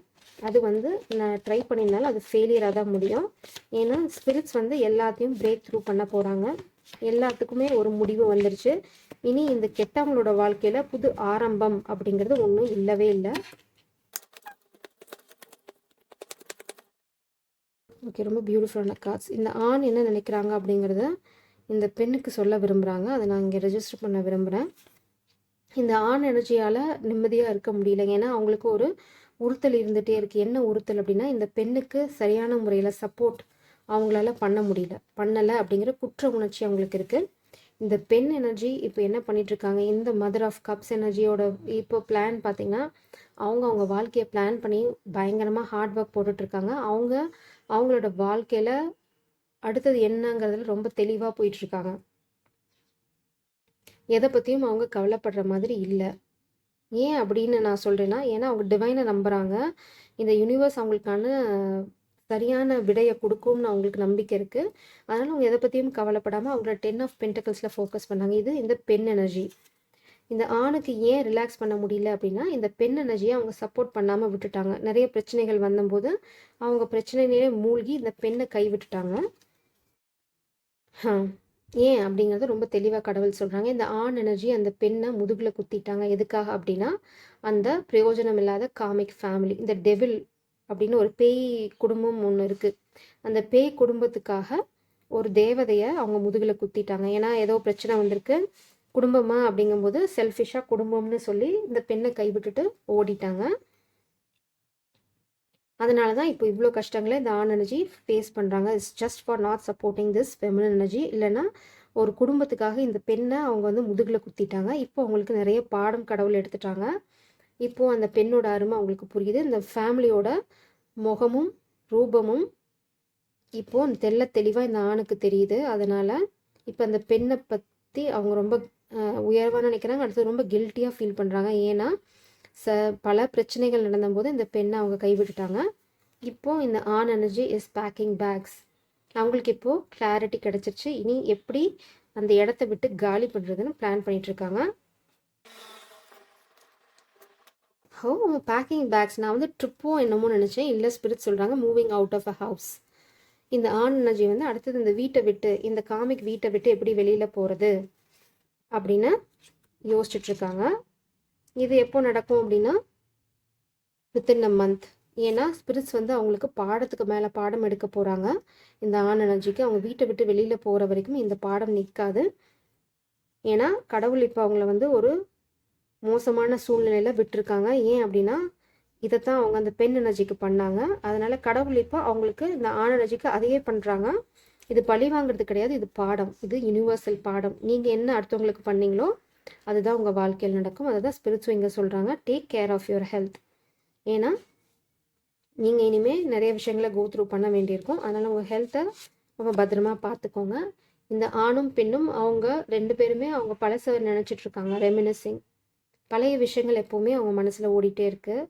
அது வந்து நான் ட்ரை பண்ணியிருந்தாலும் அது ஃபெயிலியராக தான் முடியும். ஏன்னா ஸ்பிரிட்ஸ் வந்து எல்லாத்தையும் பிரேக் த்ரூ பண்ண போகிறாங்க. எல்லாத்துக்குமே ஒரு முடிவு வந்துருச்சு. இனி இந்த கெட்டவங்களோட வாழ்க்கையில் புது ஆரம்பம் அப்படிங்கிறது ஒன்றும் இல்லவே இல்லை. ஓகே, ரொம்ப பியூட்டிஃபுல்லான கார்ட்ஸ். இந்த ஆண் என்ன நினைக்கிறாங்க அப்படிங்கிறத இந்த பெண்ணுக்கு சொல்ல விரும்புகிறாங்க. அதை நான் இங்கே ரெஜிஸ்டர் பண்ண விரும்புகிறேன். இந்த ஆண் எனர்ஜியால் நிம்மதியாக இருக்க முடியல. ஏன்னா அவங்களுக்கு ஒரு உறுத்தல் இருந்துகிட்டே இருக்குது. என்ன உறுத்தல் அப்படின்னா, இந்த பெண்ணுக்கு சரியான முறையில் சப்போர்ட் அவங்களால பண்ணலை அப்படிங்கிற குற்ற உணர்ச்சி அவங்களுக்கு இருக்குது. இந்த பெண் எனர்ஜி இப்போ என்ன பண்ணிகிட்ருக்காங்க, இந்த மதர் ஆஃப் கப்ஸ் எனர்ஜியோட இப்போ பிளான் பார்த்திங்கன்னா, அவங்க வாழ்க்கையை பிளான் பண்ணி பயங்கரமாக ஹார்ட் ஒர்க் போட்டுட்ருக்காங்க. அவங்களோட வாழ்க்கையில் அடுத்தது என்னங்கிறதுல ரொம்ப தெளிவாக போயிட்டுருக்காங்க. எதை பற்றியும் அவங்க கவலைப்படுற மாதிரி இல்லை. ஏன் அப்படின்னு நான் சொல்கிறேன்னா, ஏன்னா அவங்க டிவைனை நம்புகிறாங்க. இந்த யூனிவர்ஸ் அவங்களுக்கான சரியான விடையை கொடுக்கும்னு அவங்களுக்கு நம்பிக்கை இருக்குது. அதனால் அவங்க எதை பற்றியும் கவலைப்படாமல் அவங்களோட 10 ஆஃப் பென்டக்கிள்ஸில் ஃபோக்கஸ் பண்ணாங்க. இது இந்த பெண் எனர்ஜி. இந்த ஆணுக்கு ஏன் ரிலாக்ஸ் பண்ண முடியல அப்படின்னா, இந்த பெண் எனர்ஜியை அவங்க சப்போர்ட் பண்ணாமல் விட்டுட்டாங்க. நிறைய பிரச்சனைகள் வந்தபோது அவங்க பிரச்சனையிலே மூழ்கி இந்த பெண்ணை கைவிட்டுட்டாங்க. ஏன் அப்படிங்கிறத ரொம்ப தெளிவாக கடவுள் சொல்கிறாங்க. இந்த ஆண் எனர்ஜி அந்த பெண்ணை முதுகில் குத்திட்டாங்க. எதுக்காக அப்படின்னா, அந்த பிரயோஜனம் இல்லாத காமிக் ஃபேமிலி, இந்த டெவில் அப்படின்னு ஒரு பேய் குடும்பம் ஒன்று இருக்குது. அந்த பேய் குடும்பத்துக்காக ஒரு தேவதையை அவங்க முதுகில் குத்திட்டாங்க. ஏன்னா ஏதோ பிரச்சனை வந்திருக்கு குடும்பமா அப்படிங்கும்போது செல்ஃபிஷாக குடும்பம்னு சொல்லி இந்த பெண்ணை கைவிட்டுட்டு ஓடிட்டாங்க. அதனால தான் இப்போ இவ்வளோ கஷ்டங்களை இந்த ஆண் எனர்ஜி ஃபேஸ் பண்ணுறாங்க. It's just for not supporting this feminine energy. இல்லைன்னா ஒரு குடும்பத்துக்காக இந்த பெண்ணை அவங்க வந்து முதுகில் குத்திட்டாங்க. இப்போ அவங்களுக்கு நிறைய பாடம் கடவுள் எடுத்துட்டாங்க. இப்போது அந்த பெண்ணோட அருமை அவங்களுக்கு புரியுது. இந்த ஃபேமிலியோட முகமும் ரூபமும் இப்போது தெளிவாக இந்த ஆணுக்கு தெரியுது. அதனால் இப்போ அந்த பெண்ணை பற்றி அவங்க ரொம்ப உயர்வாக நினைக்கிறாங்க. அடுத்தது ரொம்ப கில்ட்டியாக ஃபீல் பண்ணுறாங்க. ஏன்னா பல பிரச்சனைகள் நடந்தபோது இந்த பெண்ணை அவங்க கைவிட்டுட்டாங்க. இப்போது இந்த ஆண் எனர்ஜி இஸ் பேக்கிங் பேக்ஸ். அவங்களுக்கு இப்போது கிளாரிட்டி கிடச்சிருச்சு. இனி எப்படி அந்த இடத்த விட்டு காலி பண்ணுறதுன்னு பிளான் பண்ணிகிட்ருக்காங்க. Packing bags. நான் வந்து ட்ரிப்போ என்னமோ நினச்சேன். இல்லை, ஸ்பிரிட் சொல்கிறாங்க moving out of a house. இந்த ஆண் எனர்ஜி வந்து அடுத்தது இந்த வீட்டை விட்டு, இந்த காமிக் வீட்டை விட்டு எப்படி வெளியில் போகிறது அப்படின்னு யோசிச்சுட்ருக்காங்க. இது எப்போ நடக்கும் அப்படின்னா வித்தின் அ மந்த். ஏன்னா ஸ்பிரிட்ஸ் வந்து அவங்களுக்கு பாடத்துக்கு மேலே பாடம் எடுக்க போகிறாங்க. இந்த ஆண் எனர்ஜிக்கு அவங்க வீட்டை விட்டு வெளியில் போகிற வரைக்கும் இந்த பாடம் நிற்காது. ஏன்னா கடவுள் இப்போ அவங்கள வந்து ஒரு மோசமான சூழ்நிலையில் விட்டுருக்காங்க. ஏன் அப்படின்னா இதைத்தான் அவங்க அந்த பெண் எனர்ஜிக்கு பண்ணாங்க. அதனால் கடவுள் இப்போ அவங்களுக்கு இந்த ஆண் எனர்ஜிக்கு அதையே பண்ணுறாங்க. இது பழி வாங்குறது கிடையாது, இது பாடம், இது யூனிவர்சல் பாடம். நீங்கள் என்ன அடுத்தவங்களுக்கு பண்ணீங்களோ அதுதான் உங்கள் வாழ்க்கையில் நடக்கும். அதை தான் ஸ்பிரிட்ஸும் இங்கே சொல்கிறாங்க. Take care of your health. ஏன்னா நீங்கள் இனிமேல் நிறைய விஷயங்களை கோ த்ரூ பண்ண வேண்டியிருக்கும். அதனால் உங்கள் ஹெல்த்தை ரொம்ப பத்திரமா பார்த்துக்கோங்க. இந்த ஆணும் பெண்ணும் அவங்க 2 பேருமே அவங்க பழசை நினச்சிட்ருக்காங்க. ரெமினிசிங், பழைய விஷயங்கள் எப்போவுமே அவங்க மனசில் ஓடிட்டே இருக்குது.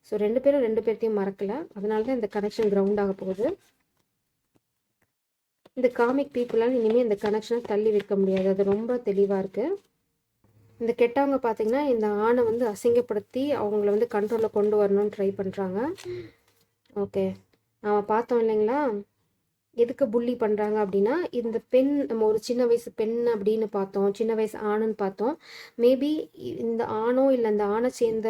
ஸோ 2 பேரும் 2 பேர்த்தையும் மறக்கலை. அதனால தான் இந்த கனெக்ஷன் கிரவுண்ட் ஆக போகுது. இந்த காமிக் பீப்புளால் இனிமேல் இந்த கனெக்ஷனை தள்ளி வைக்க முடியாது. அது ரொம்ப தெளிவாக இருக்குது. இந்த கெட்டவங்க பார்த்திங்கன்னா இந்த ஆணை வந்து அசிங்கப்படுத்தி அவங்கள வந்து கண்ட்ரோலில் கொண்டு வரணும்னு ட்ரை பண்ணுறாங்க. ஓகே, நாம் பார்த்தோம் இல்லைங்களா எதுக்கு புள்ளி பண்ணுறாங்க அப்படின்னா, இந்த பெண் நம்ம ஒரு சின்ன வயசு பெண் அப்படின்னு பார்த்தோம், சின்ன வயசு ஆணுன்னு பார்த்தோம். மேபி இந்த ஆணோ இல்லை இந்த ஆணை சேர்ந்த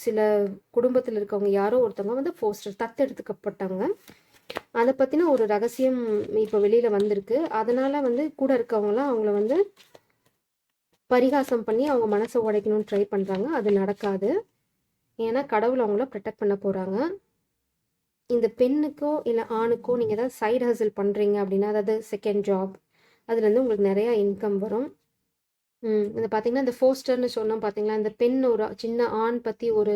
சில குடும்பத்தில் இருக்கவங்க யாரோ ஒருத்தவங்க வந்து ஃபோஸ்டர் தத்தெடுத்துக்கப்பட்டாங்க. அதை பற்றின ஒரு ரகசியம் இப்போ வெளியில் வந்திருக்கு. அதனால் வந்து கூட இருக்கவங்களாம் அவங்கள வந்து பரிகாசம் பண்ணி அவங்க மனசை உடைக்கணும்னு ட்ரை பண்ணுறாங்க. அது நடக்காது. ஏன்னா கடவுள் அவங்கள ப்ரொடெக்ட் பண்ண போகிறாங்க. இந்த பெண்ணுக்கோ இல்லை ஆணுக்கோ நீங்கள் ஏதாவது சைடு ஹசில் பண்ணுறீங்க அப்படின்னா, அதாவது செகண்ட் ஜாப், அதுலேருந்து உங்களுக்கு நிறையா இன்கம் வரும். இந்த பார்த்திங்கன்னா இந்த ஃபோஸ்டர்னு சொன்னோம் பார்த்திங்களா, இந்த பெண் ஒரு சின்ன ஆண் பற்றி ஒரு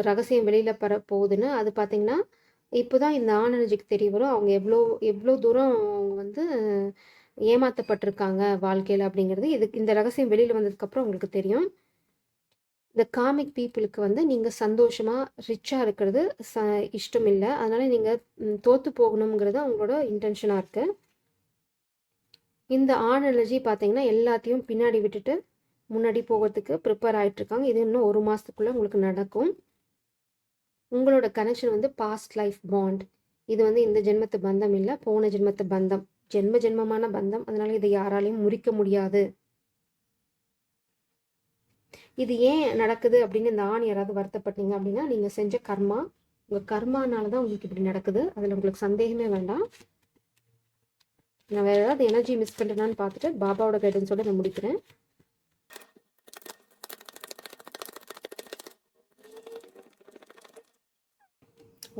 ரகசியம் வெளியில் போகுதுன்னு, அது பார்த்திங்கன்னா இப்போ தான் இந்த ஆண் எனர்ஜிக்கு தெரிய வரும் அவங்க எவ்வளோ எவ்வளோ தூரம் அவங்க வந்து ஏமாற்றப்பட்டிருக்காங்க வாழ்க்கையில் அப்படிங்கிறது. இந்த ரகசியம் வெளியில் வந்ததுக்கப்புறம் உங்களுக்கு தெரியும். இந்த காமிக் பீப்புளுக்கு வந்து நீங்கள் சந்தோஷமாக ரிச்சாக இருக்கிறது இஷ்டம் இல்லை. அதனால் நீங்கள் தோற்று போகணுங்கிறது அவங்களோட இன்டென்ஷனாக இருக்குது. இந்த ஆண் எனர்ஜி பார்த்தீங்கன்னா எல்லாத்தையும் பின்னாடி விட்டுட்டு முன்னாடி போகிறதுக்கு ப்ரிப்பேர் ஆகிட்டுருக்காங்க. இது இன்னும் 1 மாதத்துக்குள்ளே உங்களுக்கு நடக்கும். உங்களோட கனெக்ஷன் வந்து பாஸ்ட் லைஃப் பாண்ட். இது வந்து இந்த ஜென்மத்து பந்தம் இல்லை, போன ஜென்மத்து பந்தம், ஜென்ம ஜென்மமான பந்தம். அதனால இதை யாராலையும் முறிக்க முடியாது. இது ஏன் நடக்குது அப்படின்னு இந்த ஆண் யாராவது வருத்தப்பட்டீங்க அப்படின்னா நீங்கள் செஞ்ச கர்மா, உங்கள் கர்மானால தான் உங்களுக்கு இப்படி நடக்குது. அதில் உங்களுக்கு சந்தேகமே வேண்டாம். நான் வேறு ஏதாவது எனர்ஜி மிஸ் பண்ணுறேனான்னு பார்த்துட்டு பாபாவோட கைடன்ஸோட நான் முடிக்கிறேன்.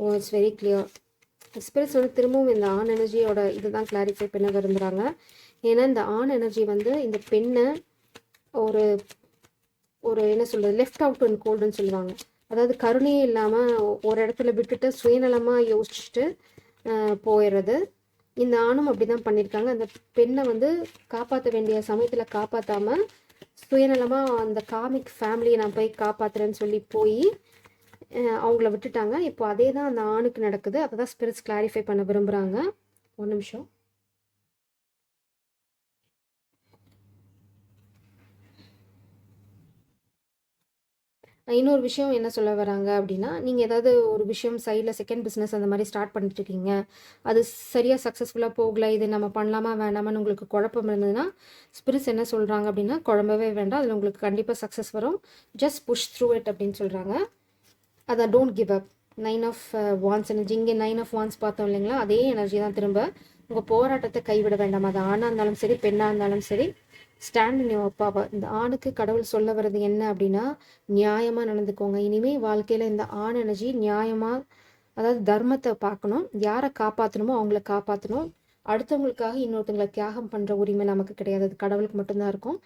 ஓ, இட்ஸ் வெரி கிளியர். எக்ஸ்பிரஸ் வந்து திரும்பவும் இந்த ஆண் எனர்ஜியோட இதுதான் கிளாரிஃபை பண்ண விரும்புகிறாங்க. ஏன்னா இந்த ஆண் எனர்ஜி வந்து இந்த பெண்ணை ஒரு ஒரு என்ன சொல்கிறது, லெஃப்ட் அவுட் அண்ட் கோல்டுன்னு சொல்லுவாங்க. அதாவது கருணையே இல்லாமல் ஒரு இடத்துல விட்டுட்டு சுயநலமாக யோசிச்சுட்டு போயிடுறது. இந்த ஆணும் அப்படி தான் பண்ணியிருக்காங்க. அந்த பெண்ணை வந்து காப்பாற்ற வேண்டிய சமயத்தில் காப்பாற்றாமல் சுயநலமாக அந்த காமிக் ஃபேமிலியை நான் போய் காப்பாற்றுறேன்னு சொல்லி போய் அவங்கள விட்டுட்டாங்க. இப்போ அதே தான் அந்த ஆணுக்கு நடக்குது. அதை தான் ஸ்பிரிட்ஸ் கிளாரிஃபை பண்ண விரும்புகிறாங்க. ஒரு நிமிஷம். இன்னொரு விஷயம் என்ன சொல்ல வராங்க அப்படின்னா, நீங்கள் ஏதாவது ஒரு விஷயம் சைடில் செகண்ட் பிஸ்னஸ் அந்த மாதிரி ஸ்டார்ட் பண்ணிட்டுருக்கீங்க, அது சரியாக சக்ஸஸ்ஃபுல்லாக போகலை, இது நம்ம பண்ணலாமா வேண்டாமான்னு உங்களுக்கு குழப்பம் இருந்ததுன்னா ஸ்பிரிட்ஸ் என்ன சொல்கிறாங்க அப்படின்னா, குழம்பவே வேண்டாம், அதில் உங்களுக்கு கண்டிப்பாக சக்ஸஸ் வரும், ஜஸ்ட் புஷ் த்ரூ இட் அப்படின்னு சொல்கிறாங்க. அதை don't give up. 9 of wands energy, இங்கே 9 ஆஃப் வான்ஸ் பார்த்தோம் இல்லைங்களா, அதே எனர்ஜி தான் திரும்ப. உங்கள் போராட்டத்தை கைவிட வேண்டாம். அது ஆணாக இருந்தாலும் சரி பெண்ணாக இருந்தாலும் சரி, ஸ்டாண்ட் இன் யுவர் பவர். இந்த ஆணுக்கு கடவுள் சொல்ல வர்றது என்ன அப்படின்னா, நியாயமாக நடந்துக்கோங்க. இனிமேல் வாழ்க்கையில் இந்த ஆண் எனர்ஜி நியாயமாக, அதாவது தர்மத்தை பார்க்கணும், யாரை காப்பாற்றணுமோ அவங்கள காப்பாற்றணும். அடுத்தவங்களுக்காக இன்னொருத்தங்களை தியாகம் பண்ணுற உரிமை நமக்கு கிடையாது, அது கடவுளுக்கு மட்டும்தான் இருக்கும்.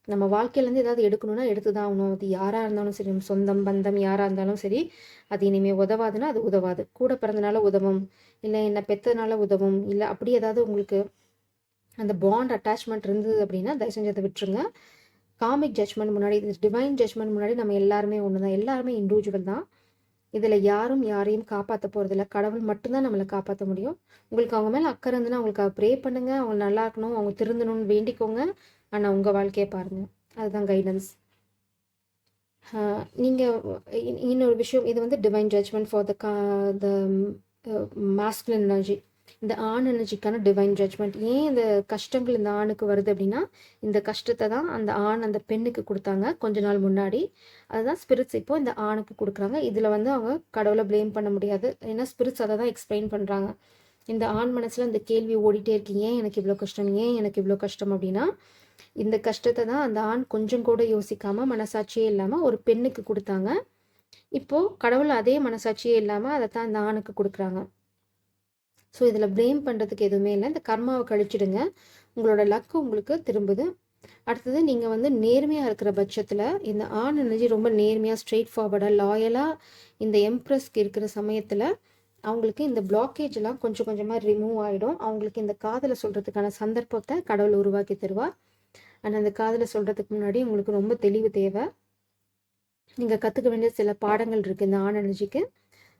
நம்ம வாழ்க்கையிலேருந்து ஏதாவது எடுக்கணும்னா எடுத்து தான் ஆகணும். அது யாராக இருந்தாலும் சரி, நம்ம சொந்தம் பந்தம் யாராக இருந்தாலும் சரி, அது இனிமேல் உதவாதுன்னா அது உதவாது. கூட பிறந்தனால உதவும், இல்லை என்னை பெற்றதுனால உதவும், இல்லை அப்படி ஏதாவது உங்களுக்கு அந்த பாண்ட் அட்டாச்மெண்ட் இருந்தது அப்படின்னா தயவு செஞ்சு அதை விட்டுருங்க. காமிக் ஜட்ஜ்மெண்ட் முன்னாடி, டிவைன் ஜட்ஜ்மெண்ட் முன்னாடி நம்ம எல்லாருமே ஒன்று தான், எல்லாருமே இண்டிவிஜுவல் தான். இதில் யாரும் யாரையும் காப்பாற்ற போகிறதில்ல, கடவுள் மட்டும்தான் நம்மளை காப்பாற்ற முடியும். உங்களுக்கு அவங்க மேலே அக்கறை இருந்துன்னா அவங்களுக்கு ப்ரே பண்ணுங்கள், அவங்க நல்லா இருக்கணும், அவங்க திருந்தணும்னு வேண்டிக்கோங்க. ஆனால் உங்கள் வாழ்க்கையை பாருங்கள், அதுதான் கைடன்ஸ். நீங்கள் இன்னொரு விஷயம், இது வந்து divine judgment for the masculine energy. இந்த ஆண் எனர்ஜிக்கான டிவைன் ஜட்ஜ்மெண்ட். ஏன் இந்த கஷ்டங்கள் இந்த ஆணுக்கு வருது அப்படின்னா, இந்த கஷ்டத்தை தான் அந்த ஆண் அந்த பெண்ணுக்கு கொடுத்தாங்க கொஞ்ச நாள் முன்னாடி. அதுதான் ஸ்பிரிட்ஸ் இப்போ இந்த ஆணுக்கு கொடுக்குறாங்க. இதில் வந்து அவங்க கடவுளை ப்ளேம் பண்ண முடியாது, ஏன்னா ஸ்பிரிட்ஸ் அதை தான் எக்ஸ்பிளைன் பண்ணுறாங்க. இந்த ஆண் மனசில் இந்த கேள்வி ஓடிட்டே இருக்கு, ஏன் எனக்கு இவ்வளோ கஷ்டம், ஏன் எனக்கு இவ்வளோ கஷ்டம் அப்படின்னா, இந்த கஷ்டத்தை தான் அந்த ஆண் கொஞ்சம் கூட யோசிக்காமல் மனசாட்சியே இல்லாமல் ஒரு பெண்ணுக்கு கொடுத்தாங்க. இப்போது கடவுள் அதே மனசாட்சியே இல்லாமல் அதை தான் இந்த ஆணுக்கு கொடுக்குறாங்க. ஸோ இதில் ப்ளேம் பண்ணுறதுக்கு எதுவுமே இல்லை. இந்த கர்மாவை கழிச்சிடுங்க, உங்களோட லக்கு உங்களுக்கு திரும்புது. அடுத்தது நீங்கள் வந்து நேர்மையாக இருக்கிற பட்சத்தில் இந்த ஆண் எனர்ஜி ரொம்ப நேர்மையாக ஸ்ட்ரெயிட் ஃபார்வர்டாக லாயலாக இந்த எம்ப்ரஸ்க்கு இருக்கிற சமயத்தில் அவங்களுக்கு இந்த பிளாக்கேஜெலாம் கொஞ்சம் கொஞ்சமாக ரிமூவ் ஆகிடும். அவங்களுக்கு இந்த காதலை சொல்கிறதுக்கான சந்தர்ப்பத்தை கடவுள் உருவாக்கி தருவார். ஆனால் அந்த காதலை சொல்கிறதுக்கு முன்னாடி உங்களுக்கு ரொம்ப தெளிவு தேவை. நீங்கள் கற்றுக்க வேண்டிய சில பாடங்கள் இருக்குது இந்த ஆண் எனர்ஜிக்கு.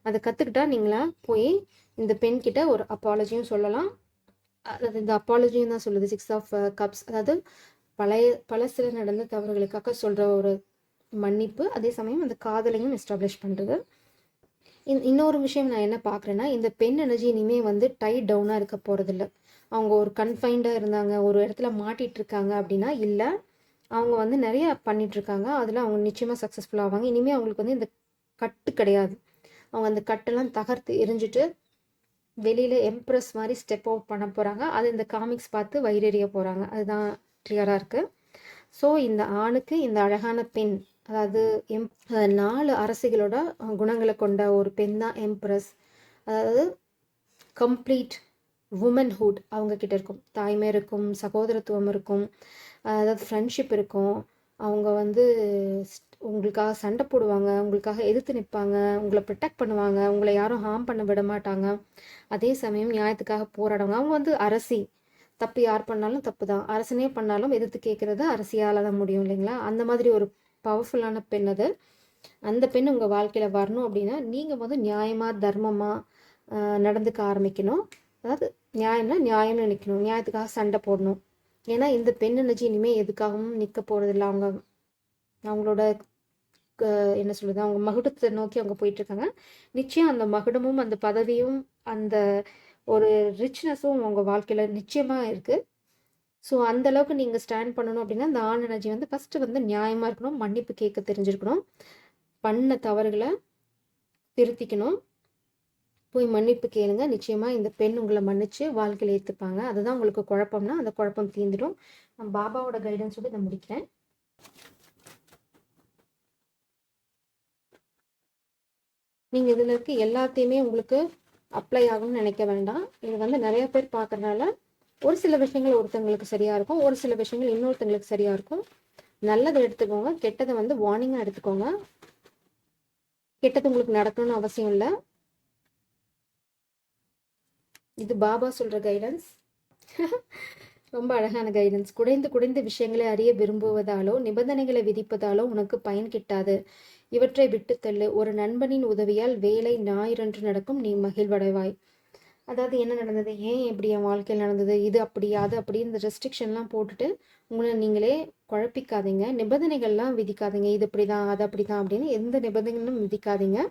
அதை கற்றுக்கிட்டா நீங்களா போய் இந்த பெண்கிட்ட ஒரு அப்பாலஜியும் சொல்லலாம். அதாவது இந்த அப்பாலஜியும் தான் சொல்லுது 6 ஆஃப் கப்ஸ், அதாவது பழசில நடந்த தவறுகளுக்காக சொல்கிற ஒரு மன்னிப்பு, அதே சமயம் அந்த காதலையும் எஸ்டாப்ளிஷ் பண்ணுறது. இன்னொரு விஷயம் நான் என்ன பார்க்குறேன்னா, இந்த பெண் எனர்ஜி இனிமேல் வந்து டைட் டவுனாக இருக்க போகிறதில்ல. அவங்க ஒரு கன்ஃபைண்டாக இருந்தாங்க, ஒரு இடத்துல மாட்டிகிட்டு இருக்காங்க அப்படின்னா இல்லை, அவங்க வந்து நிறைய பண்ணிகிட்ருக்காங்க, அதில் அவங்க நிச்சயமாக சக்ஸஸ்ஃபுல் ஆவாங்க. இனிமேல் அவங்களுக்கு வந்து இந்த கட்டு கிடையாது. அவங்க அந்த கட்டெல்லாம் தகர்த்து எரிஞ்சிட்டு வெளியில் எம்ப்ரஸ் மாதிரி ஸ்டெப் அவுட் பண்ண போகிறாங்க. அது இந்த காமிக்ஸ் பார்த்து வயிறெறிய போகிறாங்க. அதுதான் கிளியராக இருக்குது. ஸோ இந்த ஆணுக்கு இந்த அழகான பெண், அதாவது 4 அரசிகளோட குணங்களை கொண்ட ஒரு பெண் தான் எம்ப்ரஸ். அதாவது கம்ப்ளீட் உமன்ஹுட் அவங்கக்கிட்ட இருக்கும், தாய்மை இருக்கும், சகோதரத்துவம் இருக்கும், அதாவது ஃப்ரெண்ட்ஷிப் இருக்கும், அவங்க வந்து உங்களுக்காக சண்டை போடுவாங்க, உங்களுக்காக எதிர்த்து நிற்பாங்க, உங்களை ப்ரொடெக்ட் பண்ணுவாங்க, உங்களை யாரும் ஹார்ம் பண்ண விட மாட்டாங்க. அதே சமயம் நியாயத்துக்காக போராடுவாங்க. அவங்க வந்து அரசி, தப்பு யார் பண்ணாலும் தப்பு தான். அரசனே பண்ணாலும் எதிர்த்து கேட்குறது அரசியால் தான் முடியும் இல்லைங்களா? அந்த மாதிரி ஒரு பவர்ஃபுல்லான பெண் அது. அந்த பெண் உங்கள் வாழ்க்கையில் வரணும் அப்படின்னா நீங்கள் வந்து நியாயமாக தர்மமாக நடந்துக்க ஆரம்பிக்கணும். அதாவது நியாயம்னா நியாயம்னு நிற்கணும், நியாயத்துக்காக சண்டை போடணும். ஏன்னா இந்த பெண் எனர்ஜி இனிமேல் எதுக்காகவும் நிற்க போகிறதில்ல. அவங்களோட என்ன சொல்கிறது, அவங்க மகுடத்தை நோக்கி அவங்க போயிட்டுருக்காங்க. நிச்சயம் அந்த மகுடமும் அந்த பதவியும் அந்த ஒரு ரிச்னஸும் அவங்க வாழ்க்கையில் நிச்சயமாக இருக்குது. ஸோ அந்தளவுக்கு நீங்கள் ஸ்டாண்ட் பண்ணணும் அப்படின்னா அந்த ஆண் எனர்ஜி வந்து ஃபஸ்ட்டு வந்து நியாயமாக இருக்கணும், மன்னிப்பு கேட்க தெரிஞ்சிருக்கணும், பண்ண தவறுகளை திருத்திக்கணும், போய் மன்னிப்பு கேளுங்க. நிச்சயமாக இந்த பெண் உங்களை மன்னிச்சு வாழ்க்கையில் ஏற்றுப்பாங்க. அதுதான் உங்களுக்கு குழப்பம்னா அந்த குழப்பம் தீர்ந்துடும். நான் பாபாவோட கைடன்ஸோடு இதை முடிக்கிறேன். நீங்கள் இதில் இருக்க எல்லாத்தையுமே உங்களுக்கு அப்ளை ஆகும்னு நினைக்க வேண்டாம். இது வந்து நிறைய பேர் பார்க்குறதுனால ஒரு சில விஷயங்கள் ஒருத்தங்களுக்கு சரியாக இருக்கும், ஒரு சில விஷயங்கள் இன்னொருத்தங்களுக்கு சரியாக இருக்கும். நல்லதை எடுத்துக்கோங்க, கெட்டதை வந்து வார்னிங்காக எடுத்துக்கோங்க. கெட்டது உங்களுக்கு நடக்கணும்னு அவசியம் இல்லை. இது பாபா சொல்கிற கைடன்ஸ். ரொம்ப அழகான கைடன்ஸ். குறைந்து குறைந்த விஷயங்களை அறிய விரும்புவதாலோ நிபந்தனைகளை விதிப்பதாலோ உனக்கு பயன் கிட்டாது. இவற்றை விட்டுத்தள்ளு. ஒரு நண்பனின் உதவியால் வேலை ஞாயிறன்று நடக்கும், நீ மகிழ்வடைவாய். அதாவது என்ன நடந்தது, ஏன் எப்படி என் வாழ்க்கையில் நடந்தது, இது அப்படி அது அப்படி, இந்த ரெஸ்ட்ரிக்ஷன்லாம் போட்டுட்டு உங்களை நீங்களே குழப்பிக்காதீங்க. நிபந்தனைகள்லாம் விதிக்காதீங்க, இது இப்படி தான் அது அப்படி தான் அப்படின்னு எந்த நிபந்தனைகளும் விதிக்காதீங்க.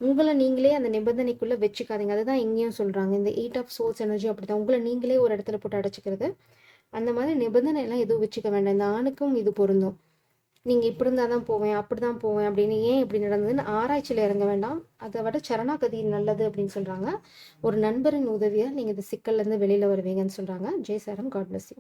உங்களை நீங்களே அந்த நிபந்தனைக்குள்ளே வச்சுக்காதீங்க. அதுதான் இங்கேயும் சொல்கிறாங்க. இந்த 8 ஆஃப் சோர்ஸ் எனர்ஜி அப்படி தான், உங்களை நீங்களே ஒரு இடத்துல போட்டு அடைச்சிக்கிறது. அந்த மாதிரி நிபந்தனை எல்லாம் எதுவும் வச்சுக்க வேண்டாம். இந்த ஆணுக்கும் இது பொருந்தும். நீங்கள் இப்படி இருந்தால் தான் போவேன், அப்படி தான் போவேன் அப்படின்னு, ஏன் இப்படி நடந்ததுன்னு ஆராய்ச்சியில் இறங்க வேண்டாம். அதை விட சரணாகதி நல்லது அப்படின்னு சொல்கிறாங்க. ஒரு நண்பரின் உதவியாக நீங்கள் இந்த சிக்கல்லேருந்து வெளியில் வருவீங்கன்னு சொல்கிறாங்க. ஜெய் சாரம், காட் பிளஸ் யூ.